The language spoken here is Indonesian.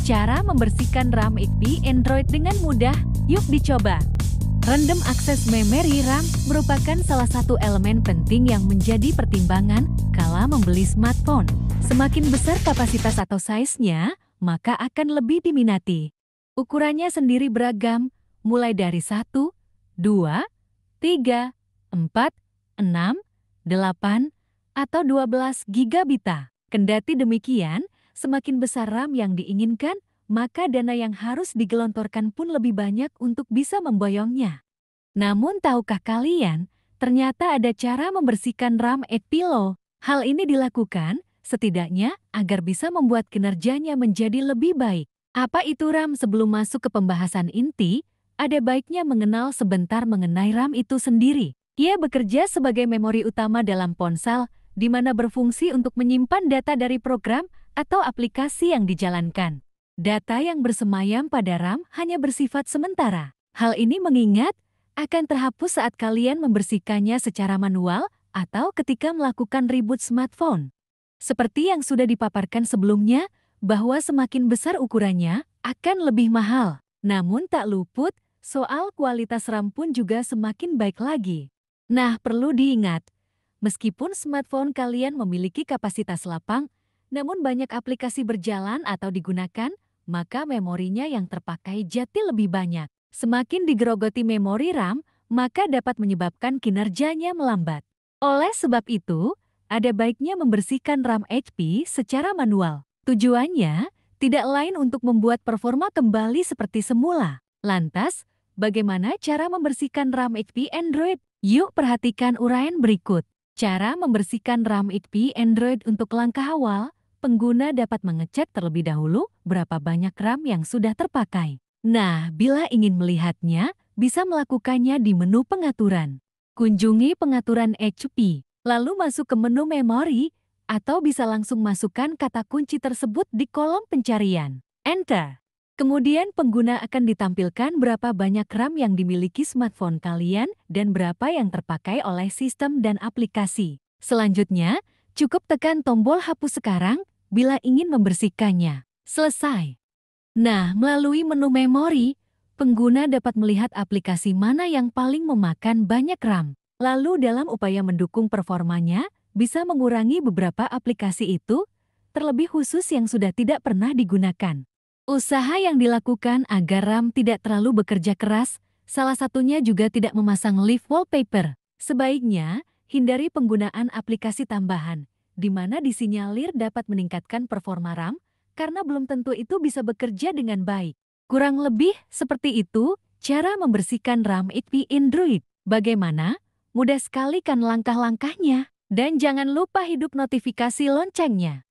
Cara membersihkan RAM HP Android dengan mudah, yuk dicoba. Random access memory RAM merupakan salah satu elemen penting yang menjadi pertimbangan kala membeli smartphone. Semakin besar kapasitas atau size-nya, maka akan lebih diminati. Ukurannya sendiri beragam, mulai dari 1, 2, 3, 4, 6, 8, atau 12 gigabita. Kendati demikian, semakin besar RAM yang diinginkan, maka dana yang harus digelontorkan pun lebih banyak untuk bisa memboyongnya. Namun tahukah kalian, ternyata ada cara membersihkan RAM HP loh. Hal ini dilakukan setidaknya agar bisa membuat kinerjanya menjadi lebih baik. Apa itu RAM? Sebelum masuk ke pembahasan inti, ada baiknya mengenal sebentar mengenai RAM itu sendiri. Ia bekerja sebagai memori utama dalam ponsel, di mana berfungsi untuk menyimpan data dari program atau aplikasi yang dijalankan. Data yang bersemayam pada RAM hanya bersifat sementara. Hal ini mengingat akan terhapus saat kalian membersihkannya secara manual atau ketika melakukan reboot smartphone. Seperti yang sudah dipaparkan sebelumnya, bahwa semakin besar ukurannya akan lebih mahal. Namun tak luput, soal kualitas RAM pun juga semakin baik lagi. Nah, perlu diingat, meskipun smartphone kalian memiliki kapasitas lapang, namun banyak aplikasi berjalan atau digunakan, maka memorinya yang terpakai jati lebih banyak. Semakin digerogoti memori RAM, maka dapat menyebabkan kinerjanya melambat. Oleh sebab itu, ada baiknya membersihkan RAM HP secara manual. Tujuannya tidak lain untuk membuat performa kembali seperti semula. Lantas, bagaimana cara membersihkan RAM HP Android? Yuk perhatikan uraian berikut. Cara membersihkan RAM HP Android. Untuk langkah awal, pengguna dapat mengecek terlebih dahulu berapa banyak RAM yang sudah terpakai. Nah, bila ingin melihatnya, bisa melakukannya di menu pengaturan. Kunjungi pengaturan HP, lalu masuk ke menu memori, atau bisa langsung masukkan kata kunci tersebut di kolom pencarian. Enter. Kemudian pengguna akan ditampilkan berapa banyak RAM yang dimiliki smartphone kalian dan berapa yang terpakai oleh sistem dan aplikasi. Selanjutnya, cukup tekan tombol hapus sekarang bila ingin membersihkannya. Selesai. Nah, melalui menu memori, pengguna dapat melihat aplikasi mana yang paling memakan banyak RAM. Lalu dalam upaya mendukung performanya, bisa mengurangi beberapa aplikasi itu, terlebih khusus yang sudah tidak pernah digunakan. Usaha yang dilakukan agar RAM tidak terlalu bekerja keras, salah satunya juga tidak memasang live wallpaper. Sebaiknya, hindari penggunaan aplikasi tambahan, di mana disinyalir dapat meningkatkan performa RAM, karena belum tentu itu bisa bekerja dengan baik. Kurang lebih seperti itu cara membersihkan RAM HP Android. Bagaimana? Mudah sekali kan langkah-langkahnya? Dan jangan lupa hidup notifikasi loncengnya.